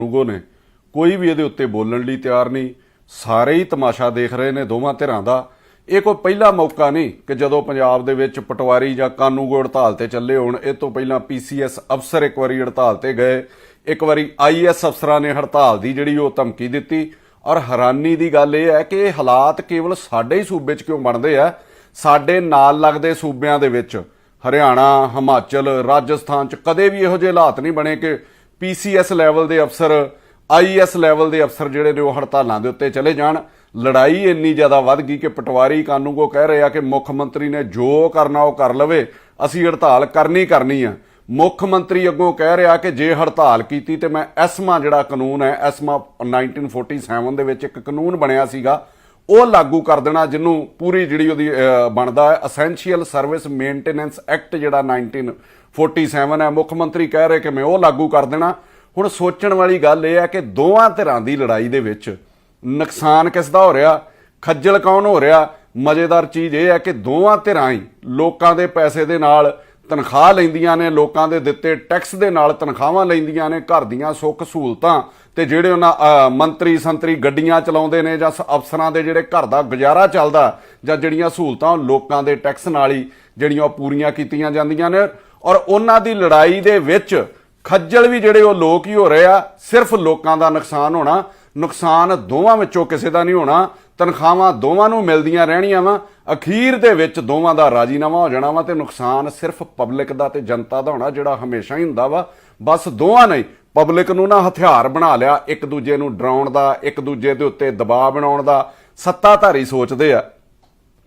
ਕਾਨੂੰਗੋ ने कोई भी ਇਹਦੇ ਉੱਤੇ ਬੋਲਣ ਲਈ ਤਿਆਰ ਨਹੀਂ। ਸਾਰੇ ਹੀ ਤਮਾਸ਼ਾ ਦੇਖ ਰਹੇ ਨੇ ਦੋਵਾਂ ਧਿਰਾਂ ਦਾ। ਇਹ ਕੋਈ ਪਹਿਲਾ ਮੌਕਾ ਨਹੀਂ ਕਿ ਜਦੋਂ ਪੰਜਾਬ ਦੇ ਵਿੱਚ ਪਟਵਾਰੀ ਜਾਂ ਕਾਨੂੰਗੋ ਹੜਤਾਲ ਤੇ ਚੱਲੇ ਹੋਣ। ਇਹ ਤੋਂ ਪਹਿਲਾਂ PCS ਅਫਸਰ ਇੱਕ ਵਾਰੀ ਹੜਤਾਲ ਤੇ ਗਏ, ਇੱਕ ਵਾਰੀ IAS ਅਫਸਰਾਂ ਨੇ ਹੜਤਾਲ ਦੀ ਜਿਹੜੀ ਉਹ ਧਮਕੀ ਦਿੱਤੀ। ਔਰ ਹੈਰਾਨੀ ਦੀ ਗੱਲ ਇਹ ਹੈ ਕਿ ਇਹ ਹਾਲਾਤ ਕੇਵਲ ਸਾਡੇ ਹੀ ਸੂਬੇ 'ਚ ਕਿਉਂ ਬਣਦੇ ਆ, ਸਾਡੇ ਨਾਲ ਲੱਗਦੇ ਸੂਬਿਆਂ ਦੇ ਵਿੱਚ ਹਰਿਆਣਾ, ਹਿਮਾਚਲ, ਰਾਜਸਥਾਨ 'ਚ ਕਦੇ ਵੀ ਇਹੋ ਜਿਹੇ ਹਾਲਾਤ ਨਹੀਂ ਬਣੇ ਕਿ PCS ਲੈਵਲ ਦੇ ਅਫਸਰ, IAS ਲੈਵਲ ਦੇ ਅਫਸਰ ਜਿਹੜੇ ਨੇ ਉਹ ਹੜਤਾਲਾਂ ਦੇ ਉੱਤੇ ਚਲੇ ਜਾਣ। ਲੜਾਈ ਇੰਨੀ ਜ਼ਿਆਦਾ ਵੱਧ ਗਈ ਕਿ ਪਟਵਾਰੀ ਕਾਨੂੰਗੋ ਕਹਿ ਰਹੇ ਆ ਕਿ ਮੁੱਖ ਮੰਤਰੀ ਨੇ ਜੋ ਕਰਨਾ ਉਹ ਕਰ ਲਵੇ, ਅਸੀਂ ਹੜਤਾਲ ਕਰਨੀ ਆ। ਮੁੱਖ ਮੰਤਰੀ ਅੱਗੋਂ ਕਹਿ ਰਿਹਾ ਕਿ ਜੇ ਹੜਤਾਲ ਕੀਤੀ ਤੇ ਮੈਂ ਐਸਮਾ ਜਿਹੜਾ ਕਾਨੂੰਨ ਹੈ, ਐਸਮਾ 1947 ਦੇ ਵਿੱਚ ਇੱਕ ਕਾਨੂੰਨ ਬਣਿਆ ਸੀਗਾ, ਉਹ ਲਾਗੂ ਕਰ ਦੇਣਾ, ਜਿਹਨੂੰ ਪੂਰੀ ਜਿਹੜੀ ਉਹਦੀ ਬਣਦਾ ਹੈ ਅਸੈਂਸ਼ੀਅਲ ਸਰਵਿਸ ਮੇਨਟੇਨੈਂਸ ਐਕਟ ਜਿਹੜਾ 1947 ਹੈ। ਮੁੱਖ ਮੰਤਰੀ ਕਹਿ ਰਹੇ ਕਿ ਮੈਂ ਉਹ ਲਾਗੂ ਕਰ ਦੇਣਾ। ਹੁਣ ਸੋਚਣ ਵਾਲੀ ਗੱਲ ਇਹ ਹੈ ਕਿ ਦੋਵਾਂ ਧਿਰਾਂ ਦੀ ਲੜਾਈ ਦੇ ਵਿੱਚ ਨੁਕਸਾਨ ਕਿਸ ਦਾ ਹੋ ਰਿਹਾ, ਖੱਜਲ ਕੌਣ ਹੋ ਰਿਹਾ। ਮਜ਼ੇਦਾਰ ਚੀਜ਼ ਇਹ ਹੈ ਕਿ ਦੋਵਾਂ ਧਿਰਾਂ ਹੀ ਲੋਕਾਂ ਦੇ ਪੈਸੇ ਦੇ ਨਾਲ ਤਨਖਾਹ ਲੈਂਦੀਆਂ ਨੇ, ਲੋਕਾਂ ਦੇ ਦਿੱਤੇ ਟੈਕਸ ਦੇ ਨਾਲ ਤਨਖਾਹਾਂ ਲੈਂਦੀਆਂ ਨੇ, ਘਰ ਦੀਆਂ ਸੁੱਖ ਸਹੂਲਤਾਂ ਤੇ ਜਿਹੜੇ ਉਹਨਾਂ ਮੰਤਰੀ ਸੰਤਰੀ ਗੱਡੀਆਂ ਚਲਾਉਂਦੇ ਨੇ ਜਾਂ ਅਫਸਰਾਂ ਦੇ ਜਿਹੜੇ ਘਰ ਦਾ ਗੁਜ਼ਾਰਾ ਚੱਲਦਾ ਜਾਂ ਜਿਹੜੀਆਂ ਸਹੂਲਤਾਂ ਲੋਕਾਂ ਦੇ ਟੈਕਸ ਨਾਲ ਹੀ ਜਿਹੜੀਆਂ ਉਹ ਪੂਰੀਆਂ ਕੀਤੀਆਂ ਜਾਂਦੀਆਂ ਨੇ। ਔਰ ਉਹਨਾਂ ਦੀ ਲੜਾਈ ਦੇ ਵਿੱਚ ਖੱਜਲ ਵੀ ਜਿਹੜੇ ਉਹ ਲੋਕ ਹੀ ਹੋ ਰਹੇ ਆ। ਸਿਰਫ ਲੋਕਾਂ ਦਾ ਨੁਕਸਾਨ ਹੋਣਾ, ਨੁਕਸਾਨ ਦੋਵਾਂ ਵਿੱਚੋਂ ਕਿਸੇ ਦਾ ਨਹੀਂ ਹੋਣਾ। ਤਨਖਾਹਾਂ ਦੋਵਾਂ ਨੂੰ ਮਿਲਦੀਆਂ ਰਹਿਣੀਆਂ ਵਾ, ਅਖੀਰ ਦੇ ਵਿੱਚ ਦੋਵਾਂ ਦਾ ਰਾਜੀਨਾਮਾ ਹੋ ਜਾਣਾ ਵਾ ਤੇ ਨੁਕਸਾਨ ਸਿਰਫ ਪਬਲਿਕ ਦਾ ਤੇ ਜਨਤਾ ਦਾ ਹੋਣਾ, ਜਿਹੜਾ ਹਮੇਸ਼ਾ ਹੀ ਹੁੰਦਾ ਵਾ। ਬਸ ਦੋਵਾਂ ਨੇ ਪਬਲਿਕ ਨੂੰ ਨਾ ਹਥਿਆਰ ਬਣਾ ਲਿਆ, ਇੱਕ ਦੂਜੇ ਨੂੰ ਡਰਾਉਣ ਦਾ, ਇੱਕ ਦੂਜੇ ਦੇ ਉੱਤੇ ਦਬਾਅ ਬਣਾਉਣ ਦਾ। ਸੱਤਾਧਾਰੀ ਸੋਚਦੇ ਆ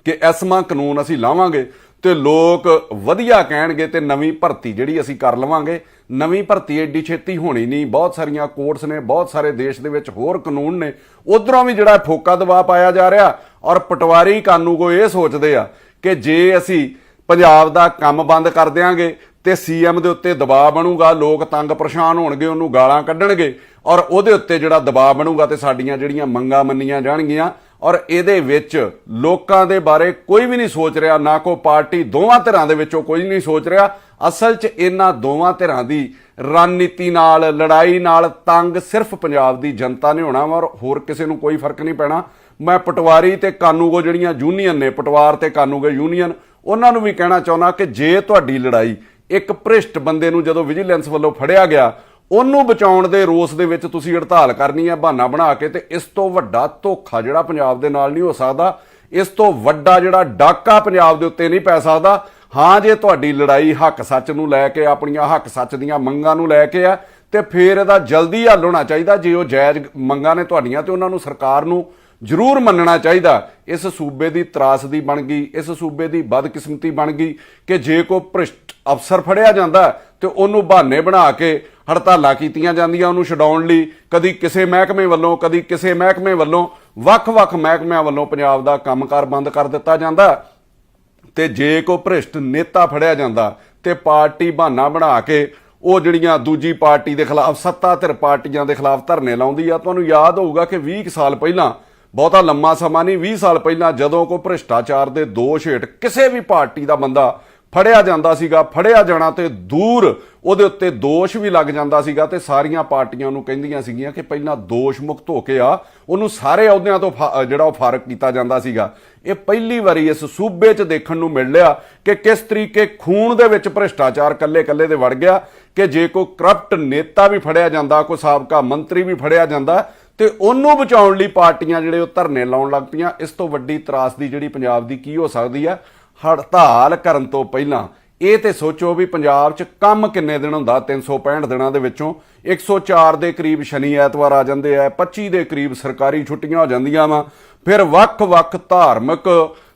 ਕਿ ਐਸਮਾ ਕਾਨੂੰਨ ਅਸੀਂ ਲਾਵਾਂਗੇ ਤੇ ਲੋਕ ਵਧੀਆ ਕਹਿਣਗੇ ਤੇ ਨਵੀਂ ਭਰਤੀ ਜਿਹੜੀ ਅਸੀਂ ਕਰ ਲਵਾਂਗੇ। ਨਵੀਂ ਭਰਤੀ ਏਡੀ ਛੇਤੀ ਹੋਣੀ ਨਹੀਂ, ਬਹੁਤ ਸਾਰੀਆਂ ਕੋਰਟਸ ਨੇ, ਬਹੁਤ ਸਾਰੇ ਦੇਸ਼ ਦੇ ਵਿੱਚ ਹੋਰ ਕਾਨੂੰਨ ਨੇ, ਉਧਰੋਂ ਵੀ ਜਿਹੜਾ ਫੋਕਾ ਦਬਾਅ ਪਾਇਆ ਜਾ ਰਿਹਾ। ਔਰ ਪਟਵਾਰੀ ਕਾਨੂੰਗੋ ਇਹ ਸੋਚਦੇ ਆ ਕਿ ਜੇ ਅਸੀਂ ਪੰਜਾਬ ਦਾ ਕੰਮ ਬੰਦ ਕਰ ਦਿਆਂਗੇ ਤੇ CM ਦੇ ਉੱਤੇ ਦਬਾਅ ਬਣੂਗਾ, ਲੋਕ ਤੰਗ ਪਰੇਸ਼ਾਨ ਹੋਣਗੇ, ਉਹਨੂੰ ਗਾਲਾਂ ਕੱਢਣਗੇ ਔਰ ਉਹਦੇ ਉੱਤੇ ਜਿਹੜਾ ਦਬਾਅ ਬਣੂਗਾ ਤੇ ਸਾਡੀਆਂ ਜਿਹੜੀਆਂ ਮੰਗਾਂ ਮੰਨੀਆਂ ਜਾਣਗੀਆਂ। ਔਰ ਇਹਦੇ ਵਿੱਚ ਲੋਕਾਂ ਦੇ ਬਾਰੇ ਕੋਈ ਵੀ ਨਹੀਂ ਸੋਚ ਰਿਹਾ, ਨਾ ਕੋਈ ਪਾਰਟੀ, ਦੋਵਾਂ ਧਿਰਾਂ ਦੇ ਵਿੱਚੋਂ ਕੋਈ ਨਹੀਂ ਸੋਚ ਰਿਹਾ। ਅਸਲ 'ਚ ਇਹਨਾਂ ਦੋਵਾਂ ਧਿਰਾਂ ਦੀ ਰਣਨੀਤੀ ਨਾਲ, ਲੜਾਈ ਨਾਲ ਤੰਗ ਸਿਰਫ ਪੰਜਾਬ ਦੀ ਜਨਤਾ ਨੇ ਹੋਣਾ ਵਾ ਔਰ ਹੋਰ ਕਿਸੇ ਨੂੰ ਕੋਈ ਫਰਕ ਨਹੀਂ ਪੈਣਾ। ਮੈਂ ਪਟਵਾਰੀ ਤੇ ਕਾਨੂੰਗੋ ਜਿਹੜੀਆਂ ਯੂਨੀਅਨ ਨੇ, ਪਟਵਾਰ ਤੇ ਕਾਨੂੰਗੋ ਯੂਨੀਅਨ, ਉਹਨਾਂ ਨੂੰ ਵੀ ਕਹਿਣਾ ਚਾਹੁੰਦਾ ਕਿ ਜੇ ਤੁਹਾਡੀ ਲੜਾਈ ਇੱਕ ਭ੍ਰਿਸ਼ਟ ਬੰਦੇ ਨੂੰ ਜਦੋਂ ਵਿਜੀਲੈਂਸ ਵੱਲੋਂ ਫੜਿਆ ਗਿਆ ਉਹਨੂੰ ਬਚਾਉਣ ਦੇ ਰੋਸ ਦੇ ਵਿੱਚ ਤੁਸੀਂ ਹੜਤਾਲ ਕਰਨੀ ਹੈ ਬਹਾਨਾ ਬਣਾ ਕੇ, ਤੇ ਇਸ ਤੋਂ ਵੱਡਾ ਧੋਖਾ ਜਿਹੜਾ ਪੰਜਾਬ ਦੇ ਨਾਲ ਨਹੀਂ ਹੋ ਸਕਦਾ, ਇਸ ਤੋਂ ਵੱਡਾ ਜਿਹੜਾ ਡਾਕਾ ਪੰਜਾਬ ਦੇ ਉੱਤੇ ਨਹੀਂ ਪੈ ਸਕਦਾ। ਹਾਂ, ਜੇ ਤੁਹਾਡੀ ਲੜਾਈ ਹੱਕ ਸੱਚ ਨੂੰ ਲੈ ਕੇ, ਆਪਣੀਆਂ ਹੱਕ ਸੱਚ ਦੀਆਂ ਮੰਗਾਂ ਨੂੰ ਲੈ ਕੇ ਆ ਤੇ ਫਿਰ ਇਹਦਾ ਜਲਦੀ ਹੱਲ ਹੋਣਾ ਚਾਹੀਦਾ। ਜੇ ਉਹ ਜਾਇਜ਼ ਮੰਗਾਂ ਨੇ ਤੁਹਾਡੀਆਂ ਤੇ ਉਹਨਾਂ ਨੂੰ ਸਰਕਾਰ ਨੂੰ ਜ਼ਰੂਰ ਮੰਨਣਾ ਚਾਹੀਦਾ। ਇਸ ਸੂਬੇ ਦੀ ਤਰਾਸਦੀ ਬਣ ਗਈ, ਇਸ ਸੂਬੇ ਦੀ ਬਦਕਿਸਮਤੀ ਬਣ ਗਈ ਕਿ ਜੇ ਕੋਈ ਭ੍ਰਿਸ਼ਟ ਅਫਸਰ ਫੜਿਆ ਜਾਂਦਾ ਤੇ ਉਹਨੂੰ ਬਹਾਨੇ ਬਣਾ ਕੇ ਹੜਤਾਲਾਂ ਕੀਤੀਆਂ ਜਾਂਦੀਆਂ ਉਹਨੂੰ ਛਡਾਉਣ ਲਈ। ਕਦੀ ਕਿਸੇ ਮਹਿਕਮੇ ਵੱਲੋਂ, ਕਦੀ ਕਿਸੇ ਮਹਿਕਮੇ ਵੱਲੋਂ, ਵੱਖ-ਵੱਖ ਮਹਿਕਮਿਆਂ ਵੱਲੋਂ ਪੰਜਾਬ ਦਾ ਕੰਮਕਾਰ ਬੰਦ ਕਰ ਦਿੱਤਾ ਜਾਂਦਾ। ਤੇ ਜੇ ਕੋਈ ਭ੍ਰਿਸ਼ਟ ਨੇਤਾ ਫੜਿਆ ਜਾਂਦਾ ਤੇ ਪਾਰਟੀ ਬਹਾਨਾ ਬਣਾ ਕੇ ਉਹ ਜਿਹੜੀਆਂ ਦੂਜੀ ਪਾਰਟੀ ਦੇ ਖਿਲਾਫ, ਸੱਤਾ ਧਿਰ ਪਾਰਟੀਆਂ ਦੇ ਖਿਲਾਫ ਧਰਨੇ ਲਾਉਂਦੀ ਆ। ਤੁਹਾਨੂੰ ਯਾਦ ਹੋਊਗਾ ਕਿ 20 ਸਾਲ ਪਹਿਲਾਂ, ਬਹੁਤਾ ਲੰਮਾ ਸਮਾਂ ਨਹੀਂ, 20 ਸਾਲ ਪਹਿਲਾਂ ਜਦੋਂ ਕੋਈ ਭ੍ਰਿਸ਼ਟਾਚਾਰ ਦੇ ਦੋਸ਼ ਹੇਠ ਕਿਸੇ ਵੀ ਪਾਰਟੀ ਦਾ ਬੰਦਾ ਫੜਿਆ ਜਾਂਦਾ ਸੀਗਾ, ਫੜਿਆ ਜਾਣਾ ਤੇ ਦੂਰ ਉਹਦੇ ਉੱਤੇ ਦੋਸ਼ ਵੀ ਲੱਗ ਜਾਂਦਾ ਸੀਗਾ ਤੇ ਸਾਰੀਆਂ ਪਾਰਟੀਆਂ ਨੂੰ ਕਹਿੰਦੀਆਂ ਸੀਗੀਆਂ ਕਿ ਪਹਿਲਾਂ ਦੋਸ਼ ਮੁਕਤ ਹੋ ਕੇ ਆ, ਉਹਨੂੰ ਸਾਰੇ ਅਹੁਦਿਆਂ ਤੋਂ ਜਿਹੜਾ ਉਹ ਫਾਰਗ ਕੀਤਾ ਜਾਂਦਾ ਸੀਗਾ। ਇਹ ਪਹਿਲੀ ਵਾਰੀ ਇਸ ਸੂਬੇ 'ਚ ਦੇਖਣ ਨੂੰ ਮਿਲ ਲਿਆ ਕਿ ਕਿਸ ਤਰੀਕੇ ਖੂਨ ਦੇ ਵਿੱਚ ਭ੍ਰਿਸ਼ਟਾਚਾਰ ਕੱਲੇ-ਕੱਲੇ ਦੇ ਵੜ ਗਿਆ ਕਿ ਜੇ ਕੋਈ ਕਰਪਟ ਨੇਤਾ ਵੀ ਫੜਿਆ ਜਾਂਦਾ, ਕੋਈ ਸਾਬਕਾ ਮੰਤਰੀ ਵੀ ਫੜਿਆ ਜਾਂਦਾ ਤੇ ਉਹਨੂੰ ਬਚਾਉਣ ਲਈ ਪਾਰਟੀਆਂ ਜਿਹੜੇ ਉਹ ਧਰਨੇ ਲਾਉਣ ਲੱਗ ਪਈਆਂ। ਇਸ ਤੋਂ ਵੱਡੀ ਤਰਾਸਦੀ ਜਿਹੜੀ ਪੰਜਾਬ ਦੀ ਕੀ ਹੋ ਸਕਦੀ ਆ। ਹੜਤਾਲ ਕਰਨ ਤੋਂ ਪਹਿਲਾਂ ਇਹ ਤੇ ਸੋਚੋ ਵੀ ਪੰਜਾਬ 'ਚ ਕੰਮ ਕਿੰਨੇ ਦਿਨ ਹੁੰਦਾ। 365 ਦਿਨਾਂ ਦੇ ਵਿੱਚੋਂ 104 ਦੇ ਕਰੀਬ ਸ਼ਨੀ ਐਤਵਾਰ ਆ ਜਾਂਦੇ ਆ, 25 ਦੇ ਕਰੀਬ ਸਰਕਾਰੀ ਛੁੱਟੀਆਂ ਹੋ ਜਾਂਦੀਆਂ ਵਾ। ਫਿਰ ਵੱਖ-ਵੱਖ ਧਾਰਮਿਕ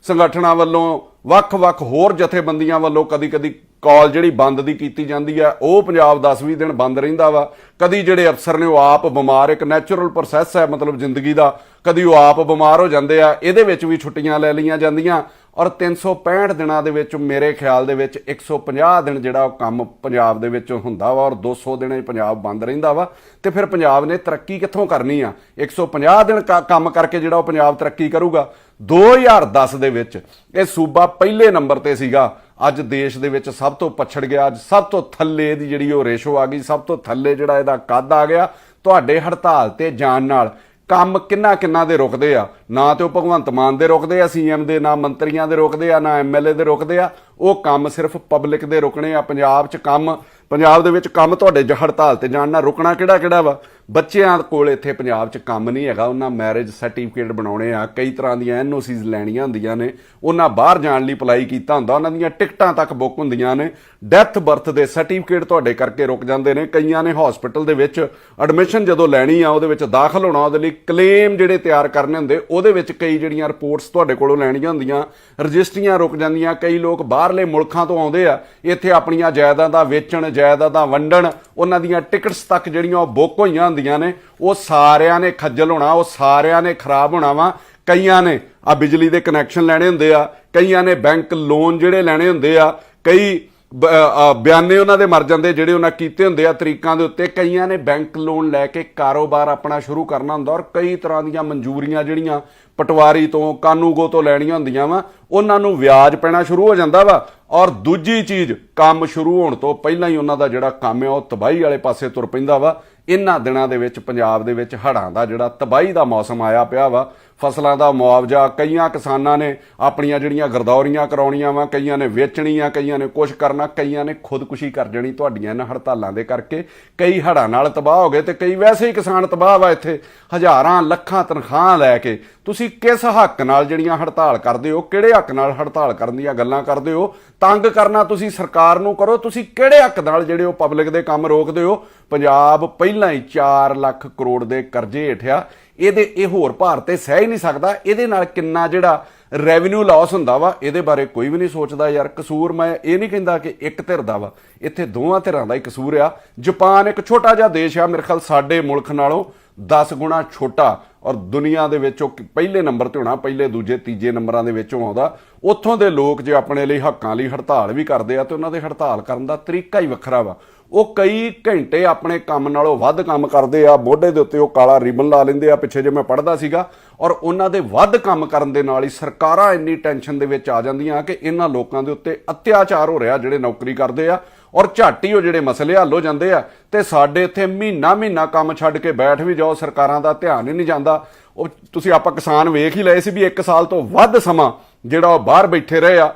ਸੰਗਠਨਾਂ ਵੱਲੋਂ, ਵੱਖ-ਵੱਖ ਹੋਰ ਜਥੇਬੰਦੀਆਂ ਵੱਲੋਂ ਕਦੀ-ਕਦੀ ਕਾਲ ਜਿਹੜੀ ਬੰਦ ਦੀ ਕੀਤੀ ਜਾਂਦੀ ਹੈ ਉਹ ਪੰਜਾਬ 10-20 ਦਿਨ ਬੰਦ ਰਹਿੰਦਾ ਵਾ। ਕਦੀ ਜਿਹੜੇ ਅਫਸਰ ਨੇ ਉਹ ਆਪ ਬਿਮਾਰ, ਇੱਕ ਨੈਚੁਰਲ ਪ੍ਰੋਸੈਸ ਹੈ ਮਤਲਬ ਜ਼ਿੰਦਗੀ ਦਾ, ਕਦੀ ਉਹ ਆਪ ਬਿਮਾਰ ਹੋ ਜਾਂਦੇ ਆ, ਇਹਦੇ ਵਿੱਚ ਵੀ ਛੁੱਟੀਆਂ ਲੈ ਲਈਆਂ ਜਾਂਦੀਆਂ। ਔਰ 365 ਦਿਨਾਂ ਦੇ ਵਿੱਚ ਮੇਰੇ ਖਿਆਲ ਦੇ ਵਿੱਚ 150 ਦਿਨ ਜਿਹੜਾ ਉਹ ਕੰਮ ਪੰਜਾਬ ਦੇ ਵਿੱਚ ਹੁੰਦਾ ਵਾ ਔਰ 200 ਦਿਨ ਪੰਜਾਬ ਬੰਦ ਰਹਿੰਦਾ ਵਾ। ਤੇ ਫਿਰ ਪੰਜਾਬ ਨੇ ਤਰੱਕੀ ਕਿੱਥੋਂ ਕਰਨੀ ਆ? 150 ਦਿਨ ਕੰਮ ਕਰਕੇ ਜਿਹੜਾ ਉਹ ਪੰਜਾਬ ਤਰੱਕੀ ਕਰੂਗਾ। 2010 ਦੇ ਵਿੱਚ ਇਹ ਸੂਬਾ ਪਹਿਲੇ ਨੰਬਰ ਤੇ ਸੀਗਾ, ਅੱਜ ਦੇਸ਼ ਦੇ ਵਿੱਚ ਸਭ ਤੋਂ ਪਛੜ ਗਿਆ। ਅੱਜ ਸਭ ਤੋਂ ਥੱਲੇ ਦੀ ਜਿਹੜੀ ਉਹ ਰੇਸ਼ੋ ਆ ਗਈ, ਸਭ ਤੋਂ ਥੱਲੇ ਜਿਹੜਾ ਇਹਦਾ ਕੱਦ ਆ ਗਿਆ ਤੁਹਾਡੇ ਹੜਤਾਲ ਤੇ ਜਾਣ ਨਾਲ ਕੰਮ ਕਿੰਨਾ ਦੇ ਰੁਕਦੇ ਆ। ਨਾ ਤੇ ਉਹ ਭਗਵੰਤ ਮਾਨ ਦੇ ਰੁਕਦੇ ਆ, ਸੀਐਮ ਦੇ, ਨਾ ਮੰਤਰੀਆਂ ਦੇ ਰੁਕਦੇ ਆ, ਨਾ ਐਮਐਲਏ ਦੇ ਰੁਕਦੇ ਆ। ਉਹ ਕੰਮ ਸਿਰਫ ਪਬਲਿਕ ਦੇ ਰੁਕਣੇ ਆ। ਪੰਜਾਬ ਦੇ ਵਿੱਚ ਕੰਮ ਤੁਹਾਡੇ ਹੜਤਾਲ ਤੇ ਜਾਣ ਨਾਲ ਰੁਕਣਾ ਕਿਹੜਾ ਵਾ। ਬੱਚਿਆਂ ਕੋਲ ਇੱਥੇ ਪੰਜਾਬ 'ਚ ਕੰਮ ਨਹੀਂ ਹੈਗਾ। ਉਹਨਾਂ ਮੈਰਿਜ ਸਰਟੀਫਿਕੇਟ ਬਣਾਉਣੇ ਆ, ਕਈ ਤਰ੍ਹਾਂ ਦੀਆਂ ਐਨਓਸੀਜ਼ ਲੈਣੀਆਂ ਹੁੰਦੀਆਂ ਨੇ, ਉਹਨਾਂ ਬਾਹਰ ਜਾਣ ਲਈ ਅਪਲਾਈ ਕੀਤਾ ਹੁੰਦਾ, ਉਹਨਾਂ ਦੀਆਂ ਟਿਕਟਾਂ ਤੱਕ ਬੁੱਕ ਹੁੰਦੀਆਂ ਨੇ। ਡੈਥ ਬਰਥ ਦੇ ਸਰਟੀਫਿਕੇਟ ਤੁਹਾਡੇ ਕਰਕੇ ਰੁਕ ਜਾਂਦੇ ਨੇ। ਕਈਆਂ ਨੇ ਹਸਪੀਟਲ ਦੇ ਵਿੱਚ ਐਡਮਿਸ਼ਨ ਜਦੋਂ ਲੈਣੀ ਆ, ਉਹਦੇ ਵਿੱਚ ਦਾਖਲ ਹੋਣਾ, ਉਹਦੇ ਲਈ ਕਲੇਮ ਜਿਹੜੇ ਤਿਆਰ ਕਰਨੇ ਹੁੰਦੇ, ਉਹਦੇ ਵਿੱਚ ਕਈ ਜਿਹੜੀਆਂ ਰਿਪੋਰਟਸ ਤੁਹਾਡੇ ਕੋਲੋਂ ਲੈਣੀਆਂ ਹੁੰਦੀਆਂ, ਰਜਿਸਟਰੀਆਂ ਰੁਕ ਜਾਂਦੀਆਂ। ਕਈ ਲੋਕ ਬਾਹਰਲੇ ਮੁਲਕਾਂ ਤੋਂ ਆਉਂਦੇ ਆ, ਇੱਥੇ ਆਪਣੀਆਂ ਜਾਇਦਾਦਾਂ ਵੇਚਣ, ਜਾਇਦਾਦਾਂ ਵੰਡਣ, ਉਹਨਾਂ ਦੀਆਂ ਟਿਕਟਸ ਤੱਕ ਜਿਹੜੀਆਂ ਉਹ ਬੁੱਕ ਹੋਈਆਂ ਹੁੰਦੀਆਂ ਨੇ। ਉਹ ਸਾਰਿਆਂ ਨੇ ਖੱਜਲ ਹੋਣਾ, ਉਹ ਸਾਰਿਆਂ ਨੇ ਖਰਾਬ ਹੋਣਾ ਵਾ। ਕਈਆਂ ਨੇ ਆ ਬਿਜਲੀ ਦੇ ਕਨੈਕਸ਼ਨ ਲੈਣੇ ਹੁੰਦੇ ਆ, ਕਈਆਂ ਨੇ ਬੈਂਕ ਲੋਨ ਜਿਹੜੇ ਲੈਣੇ ਹੁੰਦੇ ਆ, ਕਈ ਬਿਆਨੇ ਉਹਨਾਂ ਦੇ ਮਰ ਜਾਂਦੇ ਜਿਹੜੇ ਉਹਨਾਂ ਕੀਤੇ ਹੁੰਦੇ ਆ ਤਰੀਕਾਂ ਦੇ ਉੱਤੇ। ਕਈਆਂ ਨੇ ਬੈਂਕ ਲੋਨ ਲੈ ਕੇ ਕਾਰੋਬਾਰ ਆਪਣਾ ਸ਼ੁਰੂ ਕਰਨਾ ਹੁੰਦਾ, ਔਰ ਕਈ ਤਰ੍ਹਾਂ ਦੀਆਂ ਮਨਜ਼ੂਰੀਆਂ ਜਿਹੜੀਆਂ ਪਟਵਾਰੀ ਤੋਂ, ਕਾਨੂੰਗੋ ਤੋਂ ਲੈਣੀਆਂ ਹੁੰਦੀਆਂ ਵਾ, ਉਹਨਾਂ ਨੂੰ ਵਿਆਜ ਪੈਣਾ ਸ਼ੁਰੂ ਹੋ ਜਾਂਦਾ ਵਾ। ਔਰ ਦੂਜੀ ਚੀਜ਼, ਕੰਮ ਸ਼ੁਰੂ ਹੋਣ ਤੋਂ ਪਹਿਲਾਂ ਹੀ ਉਹਨਾਂ ਦਾ ਜਿਹੜਾ ਕੰਮ ਆ ਉਹ ਤਬਾਹੀ ਵਾਲੇ ਪਾਸੇ ਤੁਰ ਪੈਂਦਾ ਵਾ। ਇਹਨਾਂ ਦਿਨਾਂ ਦੇ ਵਿੱਚ ਪੰਜਾਬ ਦੇ ਵਿੱਚ ਹੜ੍ਹਾਂ ਦਾ ਜਿਹੜਾ ਤਬਾਹੀ ਦਾ ਮੌਸਮ ਆਇਆ ਪਿਆ ਵਾ। ਫਸਲਾਂ ਦਾ ਮੁਆਵਜ਼ਾ ਕਈਆਂ ਕਿਸਾਨਾਂ ਨੇ ਆਪਣੀਆਂ ਜਿਹੜੀਆਂ ਗਰਦੌਰੀਆਂ ਕਰਾਉਣੀਆਂ ਵਾ, ਕਈਆਂ ਨੇ ਵੇਚਣੀਆਂ, ਕਈਆਂ ਨੇ ਕੁਛ ਕਰਨਾ, ਕਈਆਂ ਨੇ ਖੁਦਕੁਸ਼ੀ ਕਰ ਜਾਣੀ ਤੁਹਾਡੀਆਂ ਇਹਨਾਂ ਹੜਤਾਲਾਂ ਦੇ ਕਰਕੇ। ਕਈ ਹੜ੍ਹਾਂ ਨਾਲ ਤਬਾਹ ਹੋ ਗਏ ਤੇ ਕਈ ਵੈਸੇ ਹੀ ਕਿਸਾਨ ਤਬਾਹ ਵਾ। ਇੱਥੇ ਹਜ਼ਾਰਾਂ ਲੱਖਾਂ ਤਨਖਾਹਾਂ ਲੈ ਕੇ ਤੁਸੀਂ ਕਿਸ ਹੱਕ ਨਾਲ ਜਿਹੜੀਆਂ ਹੜਤਾਲ ਕਰਦੇ ਹੋ, ਕਿਹੜੇ ਹੱਕ ਨਾਲ ਹੜਤਾਲ ਕਰਨ ਦੀਆਂ ਗੱਲਾਂ ਕਰਦੇ ਹੋ? ਤੰਗ ਕਰਨਾ ਤੁਸੀਂ ਸਰਕਾਰ ਨੂੰ ਕਰੋ, ਤੁਸੀਂ ਕਿਹੜੇ ਹੱਕ ਨਾਲ ਜਿਹੜੇ ਉਹ ਪਬਲਿਕ ਦੇ ਕੰਮ ਰੋਕਦੇ ਹੋ? ਪੰਜਾਬ ਪਹਿਲਾਂ ਹੀ 4 ਲੱਖ ਕਰੋੜ ਦੇ ਕਰਜ਼ੇ ਹੇਠਿਆ, ਇਹ ਹੋਰ ਭਾਰ ਤੇ ਸਹਿ ਹੀ ਨਹੀਂ ਸਕਦਾ। ਇਹਦੇ ਨਾਲ ਕਿੰਨਾ ਜਿਹੜਾ ਰੈਵਨਿਊ ਲਾਸ ਹੁੰਦਾ ਵਾ, ਇਹਦੇ ਬਾਰੇ ਕੋਈ ਵੀ ਨਹੀਂ ਸੋਚਦਾ ਯਾਰ। ਕਸੂਰ ਮੈਂ ਇਹ ਨਹੀਂ ਕਹਿੰਦਾ ਕਿ ਇੱਕ ਧਿਰ ਦਾ ਵਾ, ਇੱਥੇ ਦੋਵਾਂ ਧਿਰਾਂ ਦਾ ਹੀ ਕਸੂਰ ਆ। ਜਾਪਾਨ ਇੱਕ ਛੋਟਾ ਜਿਹਾ ਦੇਸ਼ ਆ, ਮੇਰੇ ਖਿਆਲ ਸਾਡੇ ਮੁਲਕ ਨਾਲੋਂ 10 ਗੁਣਾ ਛੋਟਾ, ਔਰ ਦੁਨੀਆ ਦੇ ਵਿੱਚ ਉਹ ਪਹਿਲੇ ਨੰਬਰ ਤੇ ਹੋਣਾ, ਪਹਿਲੇ, ਦੂਜੇ, ਤੀਜੇ ਨੰਬਰਾਂ ਦੇ ਵਿੱਚੋਂ ਆਉਂਦਾ। ਉੱਥੋਂ ਦੇ ਲੋਕ ਜੇ ਆਪਣੇ ਲਈ ਹੱਕਾਂ ਲਈ ਹੜਤਾਲ ਵੀ ਕਰਦੇ ਆ ਤੇ ਉਹਨਾਂ ਦੇ ਹੜਤਾਲ ਕਰਨ ਦਾ ਤਰੀਕਾ ਹੀ ਵੱਖਰਾ ਵਾ। ਉਹ ਕਈ ਘੰਟੇ ਆਪਣੇ ਕੰਮ ਨਾਲੋਂ ਵੱਧ ਕੰਮ ਕਰਦੇ ਆ, ਮੋਢੇ ਦੇ ਉੱਤੇ ਉਹ ਕਾਲਾ ਰਿਬਨ ਲਾ ਲੈਂਦੇ ਆ। ਪਿੱਛੇ ਜੇ ਮੈਂ ਪੜ੍ਹਦਾ ਸੀਗਾ, ਔਰ ਉਹਨਾਂ ਦੇ ਵੱਧ ਕੰਮ ਕਰਨ ਦੇ ਨਾਲ ਹੀ ਸਰਕਾਰਾਂ ਇੰਨੀ ਟੈਨਸ਼ਨ ਦੇ ਵਿੱਚ ਆ ਜਾਂਦੀਆਂ ਕਿ ਇਹਨਾਂ ਲੋਕਾਂ ਦੇ ਉੱਤੇ ਅਤਿਆਚਾਰ ਹੋ ਰਿਹਾ ਜਿਹੜੇ ਨੌਕਰੀ ਕਰਦੇ ਆ, ਔਰ ਝੱਟ ਹੀ ਉਹ ਜਿਹੜੇ ਮਸਲੇ ਹੱਲ ਹੋ ਜਾਂਦੇ ਆ। ਤੇ ਸਾਡੇ ਇੱਥੇ ਮਹੀਨਾ ਕੰਮ ਛੱਡ ਕੇ ਬੈਠ ਵੀ ਜਾਓ, ਸਰਕਾਰਾਂ ਦਾ ਧਿਆਨ ਹੀ ਨਹੀਂ ਜਾਂਦਾ। ਉਹ ਤੁਸੀਂ ਆਪਾਂ ਕਿਸਾਨ ਵੇਖ ਹੀ ਲਏ ਸੀ ਵੀ 1 ਸਾਲ ਤੋਂ ਵੱਧ ਸਮਾਂ ਜਿਹੜਾ ਉਹ ਬਾਹਰ ਬੈਠੇ ਰਹੇ ਆ,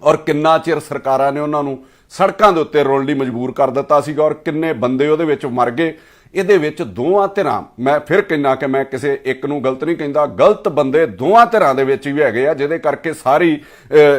ਔਰ ਕਿੰਨਾ ਚਿਰ ਸਰਕਾਰਾਂ ਨੇ ਉਹਨਾਂ ਨੂੰ ਸੜਕਾਂ ਦੇ ਉੱਤੇ ਰੋਲਣ ਲਈ ਮਜਬੂਰ ਕਰ ਦਿੱਤਾ ਸੀਗਾ, ਔਰ ਕਿੰਨੇ ਬੰਦੇ ਉਹਦੇ ਵਿੱਚ ਮਰ ਗਏ। ਇਹਦੇ ਵਿੱਚ ਦੋਵਾਂ ਧਿਰਾਂ, ਮੈਂ ਫਿਰ ਕਹਿੰਦਾ ਕਿ ਮੈਂ ਕਿਸੇ ਇੱਕ ਨੂੰ ਗਲਤ ਨਹੀਂ ਕਹਿੰਦਾ, ਗਲਤ ਬੰਦੇ ਦੋਵਾਂ ਧਿਰਾਂ ਦੇ ਵਿੱਚ ਵੀ ਹੈਗੇ ਆ, ਜਿਹਦੇ ਕਰਕੇ ਸਾਰੀ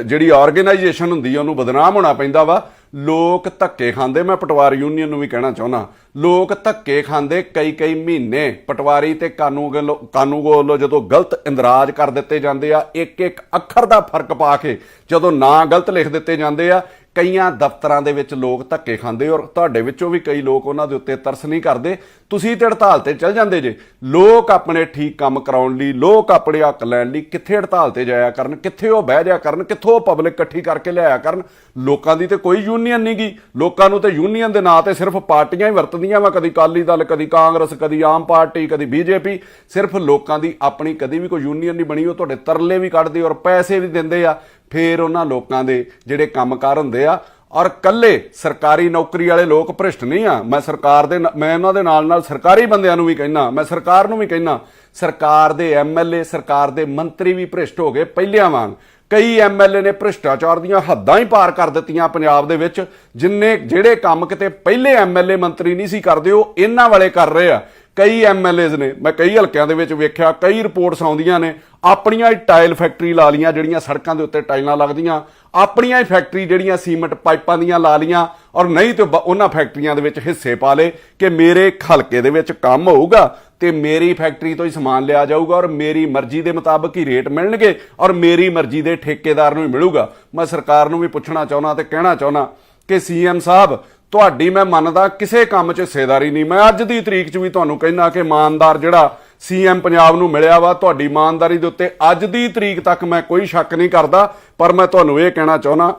ਜਿਹੜੀ ਆਰਗੇਨਾਈਜੇਸ਼ਨ ਹੁੰਦੀ ਆ ਉਹਨੂੰ ਬਦਨਾਮ ਹੋਣਾ ਪੈਂਦਾ ਵਾ। ਲੋਕ ਧੱਕੇ ਖਾਂਦੇ, ਮੈਂ ਪਟਵਾਰੀ ਯੂਨੀਅਨ ਨੂੰ ਵੀ ਕਹਿਣਾ ਚਾਹੁੰਦਾ, ਲੋਕ ਧੱਕੇ ਖਾਂਦੇ ਕਈ ਮਹੀਨੇ। ਪਟਵਾਰੀ ਤੇ ਕਾਨੂੰਗੋ ਵੱਲੋਂ ਜਦੋਂ ਗਲਤ ਇੰਦਰਾਜ ਕਰ ਦਿੱਤੇ ਜਾਂਦੇ ਆ, ਇੱਕ ਅੱਖਰ ਦਾ ਫਰਕ ਪਾ ਕੇ ਜਦੋਂ ਨਾਂ ਗਲਤ ਲਿਖ ਦਿੱਤੇ ਜਾਂਦੇ ਆ, ਕਈਆਂ ਦਫ਼ਤਰਾਂ ਦੇ ਵਿੱਚ ਲੋਕ ਧੱਕੇ ਖਾਂਦੇ, ਔਰ ਤੁਹਾਡੇ ਵਿੱਚੋਂ ਵੀ ਕਈ ਲੋਕ ਉਹਨਾਂ ਦੇ ਉੱਤੇ ਤਰਸ ਨਹੀਂ ਕਰਦੇ। ਤੁਸੀਂ ਤੇ ਹੜਤਾਲ ਤੇ ਚੱਲ ਜਾਂਦੇ ਜੇ। ਲੋਕ ਆਪਣੇ ਠੀਕ ਕੰਮ ਕਰਾਉਣ ਲਈ, ਲੋਕ ਆਪਣੇ ਹੱਕ ਲੈਣ ਲਈ ਕਿੱਥੇ ਹੜਤਾਲ ਤੇ ਜਾਇਆ ਕਰਨ, ਕਿੱਥੇ ਉਹ ਬਹਿ ਜਾਇਆ ਕਰਨ, ਕਿੱਥੋਂ ਪਬਲਿਕ ਇਕੱਠੀ ਕਰਕੇ ਲਿਆਇਆ ਕਰਨ। ਲੋਕਾਂ ਦੀ ਤੇ ਕੋਈ ਯੂਨੀਅਨ ਨਹੀਂ ਗੀ। ਲੋਕਾਂ ਨੂੰ ਤੇ ਯੂਨੀਅਨ ਦੇ ਨਾਂ ਤੇ ਸਿਰਫ ਪਾਰਟੀਆਂ ਹੀ ਵਰਤਦੀਆਂ ਵਾ, ਕਦੀ ਅਕਾਲੀ ਦਲ, ਕਦੀ ਕਾਂਗਰਸ, ਕਦੀ ਆਮ ਪਾਰਟੀ, ਕਦੀ ਬੀਜੇਪੀ। ਸਿਰਫ ਲੋਕਾਂ ਦੀ ਆਪਣੀ ਕਦੀ ਵੀ ਕੋਈ ਯੂਨੀਅਨ ਨਹੀਂ ਬਣੀ। ਉਹ ਤੁਹਾਡੇ ਤਰਲੇ ਵੀ ਕੱਢਦੇ ਔਰ ਪੈਸੇ ਵੀ ਦਿੰਦੇ ਆ। ਫਿਰ ਉਹਨਾਂ ਲੋਕਾਂ ਦੇ ਜਿਹੜੇ ਕੰਮਕਾਰ ਹੁੰਦੇ ਆ, ਔਰ ਕੱਲੇ ਸਰਕਾਰੀ ਨੌਕਰੀ ਵਾਲੇ ਲੋਕ ਭ੍ਰਿਸ਼ਟ ਨਹੀਂ ਆ। ਮੈਂ ਉਹਨਾਂ ਦੇ ਨਾਲ ਸਰਕਾਰੀ ਬੰਦਿਆਂ ਨੂੰ ਵੀ ਕਹਿਣਾ, ਮੈਂ ਸਰਕਾਰ ਨੂੰ ਵੀ ਕਹਿਣਾ, ਸਰਕਾਰ ਦੇ ਐਮਐਲਏ, ਸਰਕਾਰ ਦੇ ਮੰਤਰੀ ਵੀ ਭ੍ਰਿਸ਼ਟ ਹੋ ਗਏ ਪਹਿਲਿਆਂ ਵਾਂਗ। ਕਈ ਐਮਐਲਏ ਨੇ ਭ੍ਰਿਸ਼ਟਾਚਾਰ ਦੀਆਂ ਹੱਦਾਂ ਹੀ ਪਾਰ ਕਰ ਦਿੱਤੀਆਂ ਪੰਜਾਬ ਦੇ ਵਿੱਚ। ਜਿਹੜੇ ਕੰਮ ਕਿਤੇ ਪਹਿਲੇ ਐਮਐਲਏ ਮੰਤਰੀ ਨਹੀਂ ਸੀ ਕਰਦੇ, ਉਹ ਇਹਨਾਂ ਵਾਲੇ ਕਰ ਰਹੇ ਆ। ਕਈ ਐਮਐਲਏਜ਼ ਨੇ, ਮੈਂ ਕਈ ਹਲਕਿਆਂ ਦੇ ਵਿੱਚ ਵੇਖਿਆ, ਕਈ ਰਿਪੋਰਟਸ ਆਉਂਦੀਆਂ ਨੇ, ਆਪਣੀਆਂ ਹੀ ਟਾਇਲ ਫੈਕਟਰੀ ਲਾ ਲੀਆਂ, ਜਿਹੜੀਆਂ ਸੜਕਾਂ ਦੇ ਉੱਤੇ ਟਾਈਲਾਂ ਲੱਗਦੀਆਂ, ਆਪਣੀਆਂ ਹੀ ਫੈਕਟਰੀ ਜਿਹੜੀਆਂ ਸੀਮੈਂਟ ਪਾਈਪਾਂ ਦੀਆਂ ਲਾ ਲੀਆਂ, ਔਰ ਨਹੀਂ ਤੇ ਉਹਨਾਂ ਫੈਕਟਰੀਆਂ ਦੇ ਵਿੱਚ ਹਿੱਸੇ ਪਾ ਲਏ ਕਿ ਮੇਰੇ ਹਲਕੇ ਦੇ ਵਿੱਚ ਕੰਮ ਹੋਊਗਾ ਤੇ ਮੇਰੀ ਫੈਕਟਰੀ ਤੋਂ ਹੀ ਸਮਾਨ ਲਿਆ ਜਾਊਗਾ, ਔਰ ਮੇਰੀ ਮਰਜ਼ੀ ਦੇ ਮੁਤਾਬਕ ਹੀ ਰੇਟ ਮਿਲਣਗੇ, ਔਰ ਮੇਰੀ ਮਰਜ਼ੀ ਦੇ ਠੇਕੇਦਾਰ ਨੂੰ ਹੀ ਮਿਲੂਗਾ। ਮੈਂ ਸਰਕਾਰ ਨੂੰ ਵੀ ਪੁੱਛਣਾ ਚਾਹੁੰਦਾ ਤੇ ਕਹਿਣਾ ਚਾਹੁੰਦਾ ਕਿ ਸੀਐਮ ਸਾਹਿਬ, ਤੁਹਾਡੀ ਮੈਂ ਮੰਨਦਾ ਕਿਸੇ ਕੰਮ 'ਚ ਹਿੱਸੇਦਾਰੀ ਨਹੀਂ। ਮੈਂ ਅੱਜ ਦੀ ਤਰੀਕ 'ਚ ਵੀ ਤੁਹਾਨੂੰ ਕਹਿਣਾ ਕਿ ਇਮਾਨਦਾਰ ਜਿਹੜਾ ਸੀਐਮ ਪੰਜਾਬ ਨੂੰ ਮਿਲਿਆ ਵਾ, ਤੁਹਾਡੀ ਇਮਾਨਦਾਰੀ ਦੇ ਉੱਤੇ ਅੱਜ ਦੀ ਤਰੀਕ ਤੱਕ ਮੈਂ ਕੋਈ ਸ਼ੱਕ ਨਹੀਂ ਕਰਦਾ। ਪਰ ਮੈਂ ਤੁਹਾਨੂੰ ਇਹ ਕਹਿਣਾ ਚਾਹੁੰਦਾ